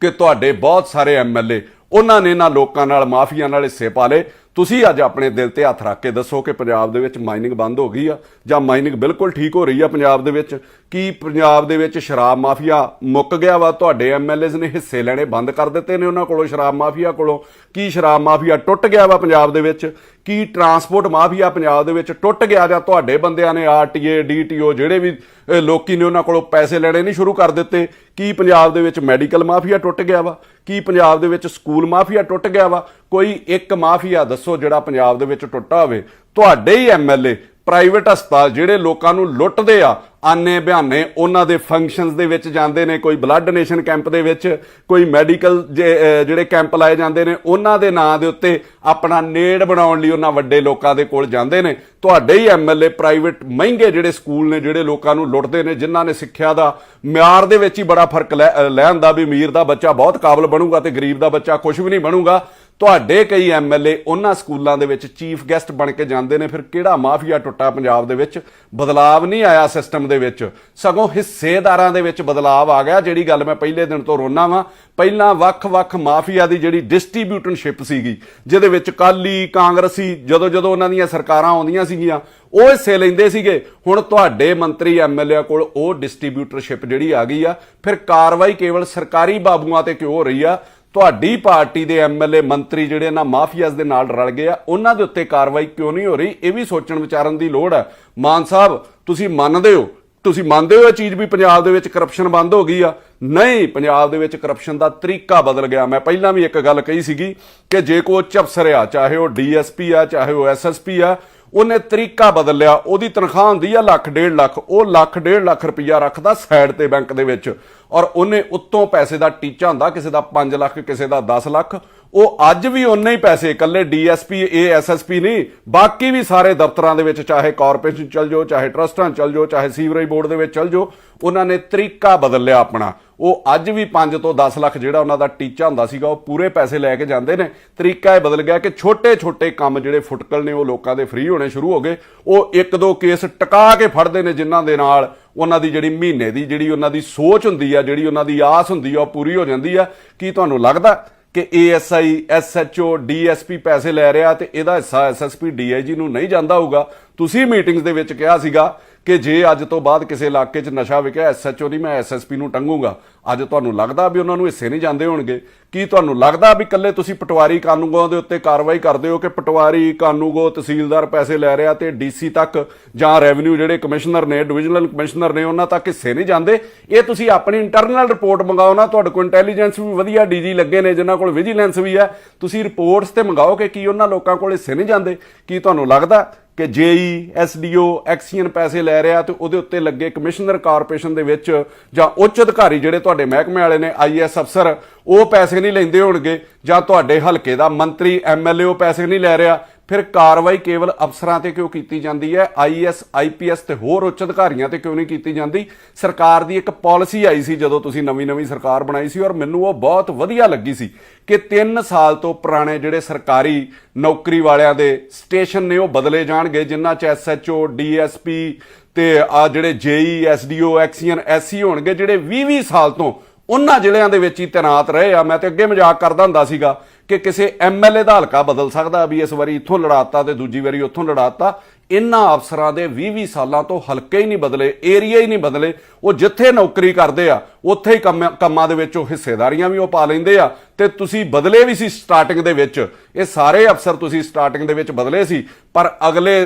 ਕਿ ਤੁਹਾਡੇ ਬਹੁਤ ਸਾਰੇ ਐਮਐਲਏ, ਉਹਨਾਂ ਨੇ ਇਹਨਾਂ ਲੋਕਾਂ ਨਾਲ, ਮਾਫੀਆ ਨਾਲ ਹਿੱਸੇ ਪਾ ਲਏ। ਤੁਸੀਂ ਅੱਜ ਆਪਣੇ ਦਿਲ ਤੇ ਹੱਥ ਰੱਖ ਕੇ ਦੱਸੋ ਕਿ ਪੰਜਾਬ ਦੇ ਵਿੱਚ ਮਾਈਨਿੰਗ ਬੰਦ ਹੋ ਗਈ ਆ ਜਾਂ ਮਾਈਨਿੰਗ ਬਿਲਕੁਲ ਠੀਕ ਹੋ ਰਹੀ ਆ ਪੰਜਾਬ ਦੇ ਵਿੱਚ। ਕੀ ਪੰਜਾਬ ਦੇ ਵਿੱਚ ਸ਼ਰਾਬ ਮਾਫੀਆ ਮੁੱਕ ਗਿਆ ਵਾ? ਤੁਹਾਡੇ ਐਮਐਲਏਜ਼ ਨੇ ਹਿੱਸੇ ਲੈਣੇ ਬੰਦ ਕਰ ਦਿੱਤੇ ਨੇ ਉਹਨਾਂ ਕੋਲੋਂ, ਸ਼ਰਾਬ ਮਾਫੀਆ ਕੋਲੋਂ। ਕੀ ਸ਼ਰਾਬ ਮਾਫੀਆ ਟੁੱਟ ਗਿਆ ਵਾ ਪੰਜਾਬ ਦੇ ਵਿੱਚ? ਕੀ ਟਰਾਂਸਪੋਰਟ ਮਾਫੀਆ ਪੰਜਾਬ ਦੇ ਵਿੱਚ ਟੁੱਟ ਗਿਆ ਜਾਂ ਤੁਹਾਡੇ ਬੰਦਿਆਂ ਨੇ ਆਰਟੀਏ ਡੀਟੀਓ ਜਿਹੜੇ ਵੀ ਲੋਕੀ ਨੇ ਉਹਨਾਂ ਕੋਲੋਂ ਪੈਸੇ ਲੈਣੇ ਨਹੀਂ ਸ਼ੁਰੂ ਕਰ ਦਿੱਤੇ? ਕੀ ਪੰਜਾਬ ਦੇ ਵਿੱਚ ਮੈਡੀਕਲ ਮਾਫੀਆ ਟੁੱਟ ਗਿਆ ਵਾ? ਕੀ ਪੰਜਾਬ ਦੇ ਵਿੱਚ ਸਕੂਲ ਮਾਫੀਆ ਟੁੱਟ ਗਿਆ ਵਾ? ਕੋਈ ਇੱਕ ਮਾਫੀਆ ਦੱਸੋ ਜਿਹੜਾ ਪੰਜਾਬ ਦੇ ਵਿੱਚ ਟੁੱਟਾ ਹੋਵੇ। ਤੁਹਾਡੇ ਹੀ ਐਮਐਲਏ ਪ੍ਰਾਈਵੇਟ ਹਸਪਤਾਲ ਜਿਹੜੇ ਲੋਕਾਂ ਨੂੰ ਲੁੱਟਦੇ ਆ ਆਨੇ ਬਿਹਾਨੇ, ਉਹਨਾਂ ਦੇ ਫੰਕਸ਼ਨਸ ਦੇ ਵਿੱਚ ਜਾਂਦੇ ਨੇ, ਕੋਈ ਬਲੱਡ ਡੋਨੇਸ਼ਨ ਕੈਂਪ ਦੇ ਵਿੱਚ, ਕੋਈ ਮੈਡੀਕਲ ਜਿਹੜੇ ਕੈਂਪ ਲਾਏ ਜਾਂਦੇ ਨੇ ਉਹਨਾਂ ਦੇ ਨਾਂ ਦੇ ਉੱਤੇ ਆਪਣਾ ਨੇੜ ਬਣਾਉਣ ਲਈ ਉਹਨਾਂ ਵੱਡੇ ਲੋਕਾਂ ਦੇ ਕੋਲ ਜਾਂਦੇ ਨੇ। ਤੁਹਾਡੇ ਹੀ ਐਮਐਲਏ ਪ੍ਰਾਈਵੇਟ ਮਹਿੰਗੇ ਜਿਹੜੇ ਸਕੂਲ ਨੇ ਜਿਹੜੇ ਲੋਕਾਂ ਨੂੰ ਲੁੱਟਦੇ ਨੇ, ਜਿਨ੍ਹਾਂ ਨੇ ਸਿੱਖਿਆ ਦਾ ਮਿਆਰ ਦੇ ਵਿੱਚ ਹੀ ਬੜਾ ਫਰਕ ਲੈ ਆਂਦਾ ਵੀ ਅਮੀਰ ਦਾ ਬੱਚਾ ਬਹੁਤ ਕਾਬਲ ਬਣੂਗਾ ਤੇ ਗਰੀਬ ਦਾ ਬੱਚਾ ਕੁਝ ਵੀ ਨਹੀਂ ਬਣੂਗਾ। ਤੁਹਾਡੇ ਕਈ ਐਮਐਲਏ ਉਹਨਾਂ ਸਕੂਲਾਂ ਦੇ ਵਿੱਚ ਚੀਫ ਗੈਸਟ ਬਣ ਕੇ ਜਾਂਦੇ ਨੇ। ਫਿਰ ਕਿਹੜਾ ਮਾਫੀਆ ਟੁੱਟਾ ਪੰਜਾਬ ਦੇ ਵਿੱਚ? ਬਦਲਾਵ ਨਹੀਂ ਆਇਆ ਸਿਸਟਮ ਦੇ ਵਿੱਚ, ਸਗੋਂ ਹਿੱਸੇਦਾਰਾਂ ਦੇ ਵਿੱਚ ਬਦਲਾਵ ਆ ਗਿਆ। ਜਿਹੜੀ ਗੱਲ ਮੈਂ ਪਹਿਲੇ ਦਿਨ ਤੋਂ ਰੋਣਾ ਵਾਂ, ਪਹਿਲਾਂ ਵੱਖ-ਵੱਖ ਮਾਫੀਆ ਦੀ ਜਿਹੜੀ ਡਿਸਟ੍ਰੀਬਿਊਟਨਸ਼ਿਪ ਸੀਗੀ, ਜਿਹਦੇ ਵਿੱਚ ਕਾਲੀ ਕਾਂਗਰਸੀ ਜਦੋਂ ਉਹਨਾਂ ਦੀਆਂ ਸਰਕਾਰਾਂ ਆਉਂਦੀਆਂ ਸੀਗੀਆਂ ਉਹ ਹਿੱਸੇ ਲੈਂਦੇ ਸੀਗੇ, ਹੁਣ ਤੁਹਾਡੇ ਮੰਤਰੀ ਐਮਐਲਏ ਕੋਲ ਉਹ ਡਿਸਟ੍ਰੀਬਿਊਟਰਸ਼ਿਪ ਜਿਹੜੀ ਆ ਗਈ ਆ। ਫਿਰ ਕਾਰਵਾਈ ਕੇਵਲ ਸਰਕਾਰੀ ਬਾਬੂਆਂ ਤੇ ਕਿਉਂ ਹੋ ਰਹੀ ਆ? ਤੁਹਾਡੀ ਪਾਰਟੀ ਦੇ ਐਮਐਲਏ ਮੰਤਰੀ ਜਿਹੜੇ ਨਾ ਮਾਫੀਆਜ਼ ਦੇ ਨਾਲ ਰਲ ਗਏ ਆ, ਉਹਨਾਂ ਦੇ ਉੱਤੇ ਕਾਰਵਾਈ ਕਿਉਂ ਨਹੀਂ ਹੋ ਰਹੀ? ਇਹ ਵੀ ਸੋਚਣ ਵਿਚਾਰਨ ਦੀ ਲੋੜ ਹੈ। ਮਾਨ ਸਾਹਿਬ, ਤੁਸੀਂ ਮੰਨਦੇ ਹੋ ਇਹ ਚੀਜ਼ ਵੀ ਪੰਜਾਬ ਦੇ ਵਿੱਚ ਕਰਪਸ਼ਨ ਬੰਦ ਹੋ ਗਈ ਆ? ਨਹੀਂ, ਪੰਜਾਬ ਦੇ ਵਿੱਚ ਕਰਪਸ਼ਨ ਦਾ ਤਰੀਕਾ ਬਦਲ ਗਿਆ। ਮੈਂ ਪਹਿਲਾਂ ਵੀ ਇੱਕ ਗੱਲ ਕਹੀ ਸੀਗੀ ਕਿ ਜੇ ਕੋਈ ਉੱਚ ਅਫਸਰ ਆ, ਚਾਹੇ ਉਹ ਡੀਐਸਪੀ ਆ ਚਾਹੇ ਉਹ ਐਸਐਸਪੀ ਆ, ਉਹਨੇ ਤਰੀਕਾ ਬਦਲ ਲਿਆ। ਉਹਦੀ ਤਨਖਾਹ ਹੁੰਦੀ ਆ ਲੱਖ 1.5 ਲੱਖ, ਉਹ ਲੱਖ 1.5 ਲੱਖ ਰੁਪਈਆ ਰੱਖਦਾ ਸਾਈਡ ਤੇ ਬੈਂਕ ਦੇ ਵਿੱਚ, ਔਰ ਉਹਨੇ ਉੱਤੋਂ ਪੈਸੇ ਦਾ ਟੀਚਾ ਹੁੰਦਾ ਕਿਸੇ ਦਾ 5 ਲੱਖ ਕਿਸੇ ਦਾ 10 ਲੱਖ। ਉਹ ਅੱਜ ਵੀ ਉਹਨੇ ਹੀ ਪੈਸੇ, ਇਕੱਲੇ ਡੀਐਸਪੀ ਐਸਐਸਪੀ ਨਹੀਂ, ਬਾਕੀ ਵੀ ਸਾਰੇ ਦਫ਼ਤਰਾਂ ਦੇ ਵਿੱਚ, ਚਾਹੇ ਕਾਰਪੋਰੇਸ਼ਨ ਚਲ ਜਾਓ, ਚਾਹੇ ਟਰਸਟਾਂ ਚਲ ਜਾਓ, ਚਾਹੇ ਸੀਵਰੇਜ ਬੋਰਡ ਦੇ ਵਿੱਚ ਚਲ ਜਾਓ, ਉਹਨਾਂ ਨੇ ਤਰੀਕਾ ਬਦਲ ਲਿਆ ਆਪਣਾ। ਉਹ ਅੱਜ ਵੀ 5 ਤੋਂ 10 ਲੱਖ ਜਿਹੜਾ ਉਹਨਾਂ ਦਾ ਟੀਚਾ ਹੁੰਦਾ ਸੀਗਾ ਉਹ ਪੂਰੇ ਪੈਸੇ ਲੈ ਕੇ ਜਾਂਦੇ ਨੇ। ਤਰੀਕਾ ਇਹ ਬਦਲ ਗਿਆ ਕਿ ਛੋਟੇ-ਛੋਟੇ ਕੰਮ ਜਿਹੜੇ ਫੁਟਕਲ ਨੇ ਉਹ ਲੋਕਾਂ ਦੇ ਫ੍ਰੀ ਹੋਣੇ ਸ਼ੁਰੂ ਹੋ ਗਏ। ਉਹ 1-2 ਕੇਸ ਟਕਾ ਕੇ ਫੜਦੇ ਨੇ ਜਿਨ੍ਹਾਂ ਦੇ ਨਾਲ ਉਹਨਾਂ ਦੀ ਜਿਹੜੀ ਮਹੀਨੇ ਦੀ ਜਿਹੜੀ ਉਹਨਾਂ ਦੀ ਸੋਚ ਹੁੰਦੀ ਆ, ਜਿਹੜੀ ਉਹਨਾਂ ਦੀ ਆਸ ਹੁੰਦੀ ਆ, ਉਹ ਪੂਰੀ ਹੋ ਜਾਂਦੀ ਆ। ਕੀ ਤੁਹਾਨੂੰ ਲੱਗਦਾ ਕਿ ਏਐਸਆਈ ਐਸਐਚਓ ਡੀਐਸਪੀ ਪੈਸੇ ਲੈ ਰਿਹਾ ਤੇ ਇਹਦਾ ਹਿੱਸਾ ਐਸਐਸਪੀ ਡੀਆਈਜੀ ਨੂੰ ਨਹੀਂ ਜਾਂਦਾ ਹੋਊਗਾ? ਤੁਸੀਂ ਮੀਟਿੰਗਸ ਦੇ ਵਿੱਚ ਕਿਹਾ ਸੀਗਾ ਕਿ ਜੇ ਅੱਜ ਤੋਂ ਬਾਅਦ ਕਿਸੇ ਇਲਾਕੇ 'ਚ ਨਸ਼ਾ ਵਿਕਿਆ, ਐਸਐਚਓ ਨਹੀਂ, ਮੈਂ ਐਸਐਸਪੀ ਨੂੰ ਟੰਗੂਗਾ। ਅੱਜ ਤੁਹਾਨੂੰ ਲੱਗਦਾ ਵੀ ਉਹਨਾਂ ਨੂੰ ਹਿੱਸੇ ਨਹੀਂ ਜਾਂਦੇ ਹੋਣਗੇ? ਕੀ ਤੁਹਾਨੂੰ ਲੱਗਦਾ ਵੀ ਇਕੱਲੇ ਤੁਸੀਂ ਪਟਵਾਰੀ ਕਾਨੂੰਗੋ ਦੇ ਉੱਤੇ ਕਾਰਵਾਈ ਕਰਦੇ ਹੋ ਕਿ ਪਟਵਾਰੀ ਕਾਨੂੰਗੋ ਤਹਿਸੀਲਦਾਰ ਪੈਸੇ ਲੈ ਰਿਹਾ ਤੇ ਡੀਸੀ ਤੱਕ ਜਾਂ ਰੈਵਨਿਊ ਜਿਹੜੇ ਕਮਿਸ਼ਨਰ ਨੇ, ਡਿਵੀਜ਼ਨਲ ਕਮਿਸ਼ਨਰ ਨੇ, ਉਹਨਾਂ ਤੱਕ ਹਿੱਸੇ ਨਹੀਂ ਜਾਂਦੇ? ਇਹ ਤੁਸੀਂ ਆਪਣੀ ਇੰਟਰਨਲ ਰਿਪੋਰਟ ਮੰਗਾਓ ਨਾ। ਤੁਹਾਡੇ ਕੋਲ ਇੰਟੈਲੀਜੈਂਸ ਵੀ ਵਧੀਆ ਡੀਜੀ ਲੱਗੇ ਨੇ, ਜਿਨ੍ਹਾਂ ਕੋਲ ਵਿਜੀਲੈਂਸ ਵੀ ਹੈ, ਤੁਸੀਂ ਰਿਪੋਰਟਸ ਤੇ ਮੰਗਾਓ ਕਿ ਕੀ ਉਹਨਾਂ ਲੋਕਾਂ ਕੋਲ ਹਿੱਸੇ ਨਹੀਂ ਜਾਂਦੇ? ਕੀ ਤੁਹਾਨੂੰ ਲੱਗਦਾ ਕਿ ਜੇਈ ਐਸਡੀਓ ਐਕਸੀਅਨ ਪੈਸੇ ਲੈ ਰਿਹਾ ਤੇ ਉਹਦੇ ਉੱਤੇ ਲੱਗੇ ਕਮਿਸ਼ਨਰ ਕਾਰਪੋਰੇਸ਼ਨ ਦੇ ਵਿੱਚ ਜਾਂ ਉੱਚ ਅਧਿਕਾਰੀ ਜਿਹੜੇ ਤੁਹਾਡੇ ਮਹਿਕਮੇ ਵਾਲੇ ਨੇ, ਆਈਐਸ ਅਫਸਰ, ਉਹ ਪੈਸੇ ਨਹੀਂ ਲੈਂਦੇ ਹੋਣਗੇ? ਜਾਂ ਤੁਹਾਡੇ ਹਲਕੇ ਦਾ ਮੰਤਰੀ ਐਮਐਲਏ ਉਹ ਪੈਸੇ ਨਹੀਂ ਲੈ ਰਿਹਾ? ਫਿਰ ਕਾਰਵਾਈ ਕੇਵਲ ਅਫਸਰਾਂ ਤੇ ਕਿਉਂ ਕੀਤੀ ਜਾਂਦੀ ਹੈ? ਆਈਐਸ ਆਈਪੀਐਸ ਤੇ ਹੋਰ ਉੱਚ ਅਧਿਕਾਰੀਆਂ ਤੇ ਕਿਉਂ ਨਹੀਂ ਕੀਤੀ ਜਾਂਦੀ? ਸਰਕਾਰ ਦੀ ਇੱਕ ਪਾਲਿਸੀ ਆਈ ਸੀ ਜਦੋਂ ਤੁਸੀਂ ਨਵੀਂ ਸਰਕਾਰ ਬਣਾਈ ਸੀ, ਔਰ ਮੈਨੂੰ ਉਹ ਬਹੁਤ ਵਧੀਆ ਲੱਗੀ ਸੀ ਕਿ 3 ਸਾਲ ਤੋਂ ਪੁਰਾਣੇ ਜਿਹੜੇ ਸਰਕਾਰੀ ਨੌਕਰੀ ਵਾਲਿਆਂ ਦੇ ਸਟੇਸ਼ਨ ਨੇ ਉਹ ਬਦਲੇ ਜਾਣਗੇ, ਜਿਨ੍ਹਾਂ 'ਚ ਐਸਐਚਓ ਡੀਐਸਪੀ ਤੇ ਆ ਜਿਹੜੇ ਜੇਈ ਐਸਡੀਓ ਐਕਸੀਅਨ ਐਸਸੀ ਹੋਣਗੇ, ਜਿਹੜੇ 20 ਸਾਲ ਤੋਂ ਉਹਨਾਂ ਜ਼ਿਲ੍ਹਿਆਂ ਦੇ ਵਿੱਚ ਹੀ ਤੈਨਾਤ ਰਹੇ ਆ। ਮੈਂ ਤੇ ਅੱਗੇ ਮਜ਼ਾਕ ਕਰਦਾ ਹੁੰਦਾ ਸੀਗਾ ਕਿ ਕਿਸੇ ਐਮਐਲਏ ਦਾ ਹਲਕਾ ਬਦਲ ਸਕਦਾ ਵੀ ਇਸ ਵਾਰੀ ਇੱਥੋਂ ਲੜਾਤਾ ਤੇ ਦੂਜੀ ਵਾਰੀ ਉੱਥੋਂ ਲੜਾਤਾ। ਇਹਨਾਂ ਅਫਸਰਾਂ ਦੇ 20 ਸਾਲਾਂ ਤੋਂ ਹਲਕੇ ਹੀ ਨਹੀਂ ਬਦਲੇ, ਏਰੀਆ ਹੀ ਨਹੀਂ ਬਦਲੇ। ਉਹ ਜਿੱਥੇ ਨੌਕਰੀ ਕਰਦੇ ਆ ਉੱਥੇ ਹੀ ਕੰਮਾਂ ਦੇ ਵਿੱਚ ਉਹ ਹਿੱਸੇਦਾਰੀਆਂ ਵੀ ਉਹ ਪਾ ਲੈਂਦੇ ਆ। ਤੇ ਤੁਸੀਂ ਬਦਲੇ ਵੀ ਸੀ ਸਟਾਰਟਿੰਗ ਦੇ ਵਿੱਚ, ਇਹ ਸਾਰੇ ਅਫਸਰ ਤੁਸੀਂ ਸਟਾਰਟਿੰਗ ਦੇ ਵਿੱਚ ਬਦਲੇ ਸੀ, ਪਰ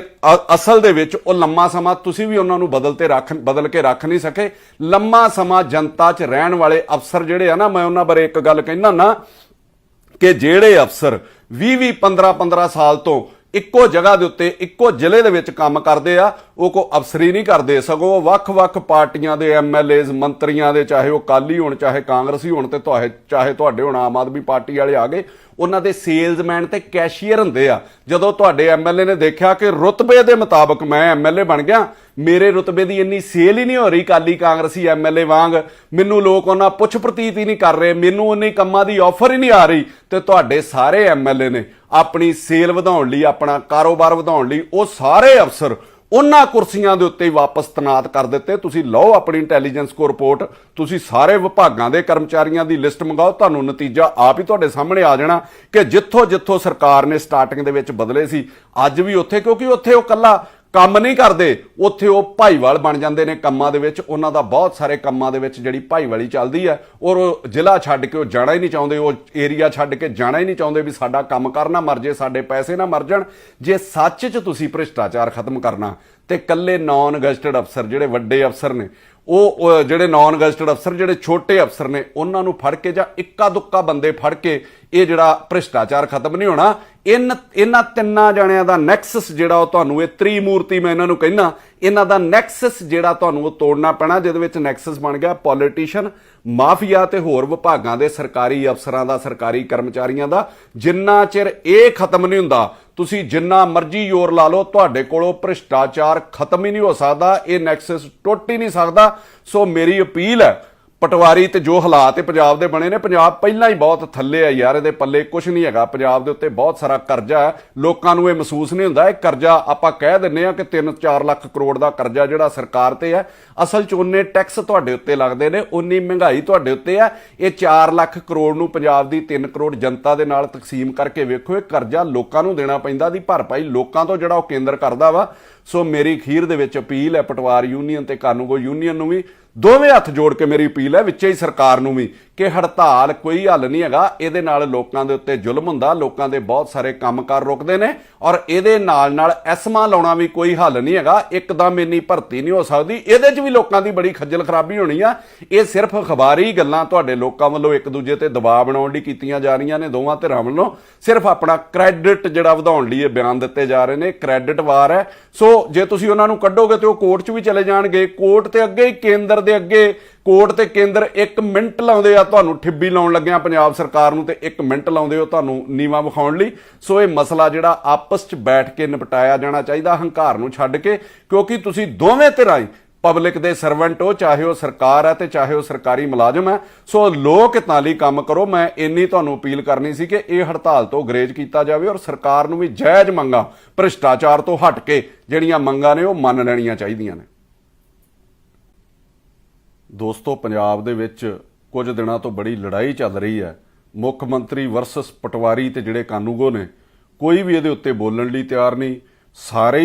ਅਸਲ ਦੇ ਵਿੱਚ ਉਹ ਲੰਮਾ ਸਮਾਂ ਤੁਸੀਂ ਵੀ ਉਹਨਾਂ ਨੂੰ ਬਦਲ ਕੇ ਰੱਖ ਨਹੀਂ ਸਕੇ। ਲੰਮਾ ਸਮਾਂ ਜਨਤਾ 'ਚ ਰਹਿਣ ਵਾਲੇ ਅਫਸਰ ਜਿਹੜੇ ਆ ਨਾ, ਮੈਂ ਉਹਨਾਂ ਬਾਰੇ ਇੱਕ ਗੱਲ ਕਹਿੰਦਾ ਨਾ ਕਿ ਜਿਹੜੇ ਅਫਸਰ 15 ਸਾਲ ਤੋਂ ਇੱਕੋ ਜਗ੍ਹਾ ਦੇ ਉੱਤੇ ਇੱਕੋ ਜ਼ਿਲ੍ਹੇ ਦੇ ਵਿੱਚ ਕੰਮ ਕਰਦੇ ਆ, ਉਹ ਕੋ ਅਫਸਰੀ ਨਹੀਂ ਕਰਦੇ, ਸਗੋਂ ਵੱਖ-ਵੱਖ ਪਾਰਟੀਆਂ ਦੇ ਐਮਐਲਏਜ਼ ਮੰਤਰੀਆਂ ਦੇ, ਚਾਹੇ ਉਹ ਅਕਾਲੀ ਹੋਣ ਚਾਹੇ ਕਾਂਗਰਸੀ ਹੋਣ ਤੇ ਚਾਹੇ ਤੁਹਾਡੇ ਹੁਣ ਆਮ ਆਦਮੀ ਪਾਰਟੀ ਵਾਲੇ ਆ ਗਏ, ਉਹਨਾਂ ਦੇ ਸੇਲਜ਼ਮੈਨ ਤੇ ਕੈਸ਼ੀਅਰ ਹੁੰਦੇ ਆ। ਜਦੋਂ ਤੁਹਾਡੇ ਐਮਐਲਏ ਨੇ ਦੇਖਿਆ ਕਿ ਰੁਤਬੇ ਦੇ ਮੁਤਾਬਕ ਮੈਂ ਐਮਐਲਏ ਬਣ ਗਿਆ, ਮੇਰੇ ਰੁਤਬੇ ਦੀ ਇੰਨੀ ਸੇਲ ਹੀ ਨਹੀਂ ਹੋ ਰਹੀ ਅਕਾਲੀ ਕਾਂਗਰਸੀ ਐਮਐਲਏ ਵਾਂਗ, ਮੈਨੂੰ ਲੋਕ ਉਹਨਾਂ ਪੁੱਛ ਪ੍ਰਤੀਤ ਹੀ ਨਹੀਂ ਕਰ ਰਹੇ, ਮੈਨੂੰ ਉਹਨੇ ਕੰਮਾਂ ਦੀ ਆਫਰ ਹੀ ਨਹੀਂ ਆ ਰਹੀ, ਤੇ ਤੁਹਾਡੇ ਸਾਰੇ ਐਮਐਲਏ ਨੇ ਆਪਣੀ ਸੇਲ ਵਧਾਉਣ ਲਈ, ਆਪਣਾ ਕਾਰੋਬਾਰ ਵਧਾਉਣ ਲਈ, ਉਹ ਸਾਰੇ ਅਫਸਰ ਉਹਨਾਂ ਕੁਰਸੀਆਂ ਦੇ ਉੱਤੇ ਹੀ ਵਾਪਸ ਤੈਨਾਤ ਕਰ ਦਿੱਤੇ। ਤੁਸੀਂ ਲਓ ਆਪਣੀ ਇੰਟੈਲੀਜੈਂਸ ਕੋ ਰਿਪੋਰਟ, ਤੁਸੀਂ ਸਾਰੇ ਵਿਭਾਗਾਂ ਦੇ ਕਰਮਚਾਰੀਆਂ ਦੀ ਲਿਸਟ ਮੰਗਾਓ, ਤੁਹਾਨੂੰ ਨਤੀਜਾ ਆਪ ਹੀ ਤੁਹਾਡੇ ਸਾਹਮਣੇ ਆ ਜਾਣਾ ਕਿ ਜਿੱਥੋਂ ਜਿੱਥੋਂ ਸਰਕਾਰ ਨੇ ਸਟਾਰਟਿੰਗ ਦੇ ਵਿੱਚ ਬਦਲੇ ਸੀ ਅੱਜ ਵੀ ਉੱਥੇ, ਕਿਉਂਕਿ ਉੱਥੇ ਉਹ ਕੱਲਾ ਕੰਮ ਨਹੀਂ ਕਰਦੇ, ਉੱਥੇ ਉਹ ਭਾਈਵਾਲ ਬਣ ਜਾਂਦੇ ਨੇ ਕੰਮਾਂ ਦੇ ਵਿੱਚ। ਉਹਨਾਂ ਦਾ ਬਹੁਤ ਸਾਰੇ ਕੰਮਾਂ ਦੇ ਵਿੱਚ ਜਿਹੜੀ ਭਾਈਵਾਲੀ ਚੱਲਦੀ ਹੈ, ਔਰ ਉਹ ਜ਼ਿਲ੍ਹਾ ਛੱਡ ਕੇ ਉਹ ਜਾਣਾ ਹੀ ਨਹੀਂ ਚਾਹੁੰਦੇ, ਉਹ ਏਰੀਆ ਛੱਡ ਕੇ ਜਾਣਾ ਹੀ ਨਹੀਂ ਚਾਹੁੰਦੇ ਵੀ ਸਾਡਾ ਕੰਮ ਕਰਨਾ ਮਰ ਜੇ, ਸਾਡੇ ਪੈਸੇ ਨਾ ਮਰ ਜਾਣ। ਜੇ ਸੱਚ 'ਚ ਤੁਸੀਂ ਭ੍ਰਿਸ਼ਟਾਚਾਰ ਖਤਮ ਕਰਨਾ ਤੇ ਕੱਲੇ ਨਾਨ ਗਜ਼ਟਡ ਅਫਸਰ ਜਿਹੜੇ ਵੱਡੇ ਅਫਸਰ ਨੇ, ਉਹ ਜਿਹੜੇ ਨਾਨ ਗਜ਼ਟਡ ਅਫਸਰ ਜਿਹੜੇ ਛੋਟੇ ਅਫਸਰ ਨੇ, ਉਹਨਾਂ ਨੂੰ ਫੜ ਕੇ ਜਾਂ ਇੱਕਾ ਦੁੱਕਾ ਬੰਦੇ ਫੜ ਕੇ ਇਹ ਜਿਹੜਾ ਭ੍ਰਿਸ਼ਟਾਚਾਰ ਖਤਮ ਨਹੀਂ ਹੋਣਾ। ਇਹਨਾਂ ਤਿੰਨਾਂ ਜਣਿਆਂ ਦਾ ਨੈਕਸਸ ਜਿਹੜਾ ਉਹ ਤੁਹਾਨੂੰ, ਇਹ ਤ੍ਰਿਮੂਰਤੀ ਮੈਂ ਇਹਨਾਂ ਨੂੰ ਕਹਿੰਦਾ, ਇਹਨਾਂ ਦਾ ਨੈਕਸਸ ਜਿਹੜਾ ਤੁਹਾਨੂੰ ਉਹ ਤੋੜਨਾ ਪੈਣਾ, ਜਿਹਦੇ ਵਿੱਚ ਨੈਕਸਸ ਬਣ ਗਿਆ ਪੋਲੀਟੀਸ਼ੀਅਨ, ਮਾਫੀਆ ਤੇ ਹੋਰ ਵਿਭਾਗਾਂ ਦੇ ਸਰਕਾਰੀ ਅਫਸਰਾਂ ਦਾ, ਸਰਕਾਰੀ ਕਰਮਚਾਰੀਆਂ ਦਾ। ਜਿੰਨਾ ਚਿਰ ਇਹ ਖਤਮ ਨਹੀਂ ਹੁੰਦਾ, ਤੁਸੀਂ ਜਿੰਨਾ ਮਰਜ਼ੀ ਜ਼ੋਰ ਲਾ ਲਓ, ਤੁਹਾਡੇ ਕੋਲੋਂ ਭ੍ਰਿਸ਼ਟਾਚਾਰ ਖਤਮ ਹੀ ਨਹੀਂ ਹੋ ਸਕਦਾ, ਇਹ ਨੈਕਸਸ ਟੁੱਟ ਹੀ ਨਹੀਂ ਸਕਦਾ। ਸੋ ਮੇਰੀ ਅਪੀਲ ਹੈ, ਪਟਵਾਰੀ ਤੇ ਜੋ ਹਾਲਾਤ ਪੰਜਾਬ ਦੇ ਬਣੇ ਨੇ, ਪੰਜਾਬ ਪਹਿਲਾਂ ਹੀ ਬਹੁਤ ਥੱਲੇ ਆ ਯਾਰ, ਇਹਦੇ ਪੱਲੇ ਕੁਝ ਨਹੀਂ ਹੈਗਾ। ਪੰਜਾਬ ਦੇ ਉੱਤੇ ਬਹੁਤ ਸਾਰਾ ਕਰਜ਼ਾ ਹੈ, ਲੋਕਾਂ ਨੂੰ ਇਹ ਮਹਿਸੂਸ ਨਹੀਂ ਹੁੰਦਾ। ਇਹ ਕਰਜ਼ਾ ਆਪਾਂ ਕਹਿ ਦਿੰਦੇ ਆ ਕਿ 3-4 ਲੱਖ ਕਰੋੜ ਦਾ ਕਰਜ਼ਾ ਜਿਹੜਾ ਸਰਕਾਰ ਤੇ ਹੈ, ਅਸਲ 'ਚ ਉਨੇ ਟੈਕਸ ਤੁਹਾਡੇ ਉੱਤੇ ਲੱਗਦੇ ਨੇ, ਉਨੀ ਮਹਿੰਗਾਈ ਤੁਹਾਡੇ ਉੱਤੇ ਹੈ। ਇਹ 4 ਲੱਖ ਕਰੋੜ ਨੂੰ ਪੰਜਾਬ ਦੀ 3 ਕਰੋੜ ਜਨਤਾ ਦੇ ਨਾਲ ਤਕਸੀਮ ਕਰਕੇ ਵੇਖੋ, ਇਹ ਕਰਜ਼ਾ ਲੋਕਾਂ ਨੂੰ ਦੇਣਾ ਪੈਂਦਾ, ਦੀ ਭਰਪਾਈ ਲੋਕਾਂ ਤੋਂ ਜਿਹੜਾ ਉਹ ਕੇਂਦਰ ਕਰਦਾ ਵਾ। ਸੋ ਮੇਰੀ ਅਖੀਰ ਦੇ ਵਿੱਚ ਅਪੀਲ ਹੈ ਪਟਵਾਰ ਯੂਨੀਅਨ ਤੇ ਕਾਨੂੰਗੋ ਯੂਨੀਅਨ ਨੂੰ ਵੀ, ਦੋਵੇਂ ਹੱਥ ਜੋੜ ਕੇ ਮੇਰੀ ਅਪੀਲ ਹੈ, ਵਿੱਚੇ ਹੀ ਸਰਕਾਰ ਨੂੰ ਵੀ, ਕਿ ਹੜਤਾਲ ਕੋਈ ਹੱਲ ਨਹੀਂ ਹੈਗਾ। ਇਹਦੇ ਨਾਲ ਲੋਕਾਂ ਦੇ ਉੱਤੇ ਜ਼ੁਲਮ ਹੁੰਦਾ, ਲੋਕਾਂ ਦੇ ਬਹੁਤ ਸਾਰੇ ਕੰਮਕਾਰ ਰੁਕਦੇ ਨੇ, ਔਰ ਇਹਦੇ ਨਾਲ ਐਸਮਾ ਲਾਉਣਾ ਵੀ ਕੋਈ ਹੱਲ ਨਹੀਂ ਹੈਗਾ। ਇੱਕਦਮ ਇੰਨੀ ਭਰਤੀ ਨਹੀਂ ਹੋ ਸਕਦੀ, ਇਹਦੇ 'ਚ ਵੀ ਲੋਕਾਂ ਦੀ ਬੜੀ ਖੱਜਲ ਖਰਾਬੀ ਹੋਣੀ ਆ। ਇਹ ਸਿਰਫ ਅਖਬਾਰੀ ਗੱਲਾਂ ਤੁਹਾਡੇ ਲੋਕਾਂ ਵੱਲੋਂ ਇੱਕ ਦੂਜੇ ਤੇ ਦਬਾਅ ਬਣਾਉਣ ਲਈ ਕੀਤੀਆਂ ਜਾ ਰਹੀਆਂ ਨੇ, ਦੋਵਾਂ ਧਿਰਾਂ ਵੱਲੋਂ ਸਿਰਫ ਆਪਣਾ ਕ੍ਰੈਡਿਟ ਜਿਹੜਾ ਵਧਾਉਣ ਲਈ ਇਹ ਬਿਆਨ ਦਿੱਤੇ ਜਾ ਰਹੇ ਨੇ। ਕ੍ਰੈਡਿਟ ਵਾਰ ਹੈ। ਸੋ ਜੇ ਤੁਸੀਂ ਉਹਨਾਂ ਨੂੰ ਕੱਢੋਗੇ ਤੇ ਉਹ ਕੋਰਟ 'ਚ ਵੀ ਚਲੇ ਜਾਣਗੇ, ਕੋਰਟ ਤੇ ਅੱਗੇ ਹੀ ਕੇਂਦਰ ਦੇ ਅੱਗੇ, ਕੋਰਟ ਤੇ ਕੇਂਦਰ 1 ਮਿੰਟ ਲਾਉਂਦੇ ਆ ਤੁਹਾਨੂੰ ਠਿੱਬੀ ਲਾਉਣ ਲੱਗਿਆ ਪੰਜਾਬ ਸਰਕਾਰ ਨੂੰ, ਤੇ 1 ਮਿੰਟ ਲਾਉਂਦੇ ਹੋ ਤੁਹਾਨੂੰ ਨੀਵਾ ਵਿਖਾਉਣ ਲਈ। ਸੋ ਇਹ ਮਸਲਾ ਜਿਹੜਾ ਆਪਸ 'ਚ ਬੈਠ ਕੇ ਨਿਪਟਾਇਆ ਜਾਣਾ ਚਾਹੀਦਾ, ਹੰਕਾਰ ਨੂੰ ਛੱਡ ਕੇ, ਕਿਉਂਕਿ ਤੁਸੀਂ ਦੋਵੇਂ ਧਿਰਾਂ ਹੀ ਪਬਲਿਕ ਦੇ ਸਰਵੈਂਟ ਹੋ, ਚਾਹੇ ਉਹ ਸਰਕਾਰ ਹੈ ਤੇ ਚਾਹੇ ਉਹ ਸਰਕਾਰੀ ਮੁਲਾਜ਼ਮ ਹੈ। ਸੋ ਲੋਕ ਹਿੱਤਾਂ ਲਈ ਕੰਮ ਕਰੋ। ਮੈਂ ਇੰਨੀ ਤੁਹਾਨੂੰ ਅਪੀਲ ਕਰਨੀ ਸੀ ਕਿ ਇਹ ਹੜਤਾਲ ਤੋਂ ਗਰੇਜ ਕੀਤਾ ਜਾਵੇ, ਔਰ ਸਰਕਾਰ ਨੂੰ ਵੀ ਜਾਇਜ਼ ਮੰਗਾਂ, ਭ੍ਰਿਸ਼ਟਾਚਾਰ ਤੋਂ ਹਟ ਕੇ ਜਿਹੜੀਆਂ ਮੰਗਾਂ ਨੇ ਉਹ ਮੰਨ ਲੈਣੀਆਂ ਚਾਹੀਦੀਆਂ ਨੇ। ਦੋਸਤੋ, ਪੰਜਾਬ ਦੇ ਵਿੱਚ ਕੁਝ ਦਿਨਾਂ ਤੋਂ ਬੜੀ ਲੜਾਈ ਚੱਲ ਰਹੀ ਹੈ, ਮੁੱਖ ਮੰਤਰੀ ਵਰਸਸ ਪਟਵਾਰੀ ਤੇ ਜਿਹੜੇ ਕਾਨੂੰਗੋ ਨੇ। ਕੋਈ ਵੀ ਇਹਦੇ ਉੱਤੇ ਬੋਲਣ ਲਈ ਤਿਆਰ ਨਹੀਂ, ਸਾਰੇ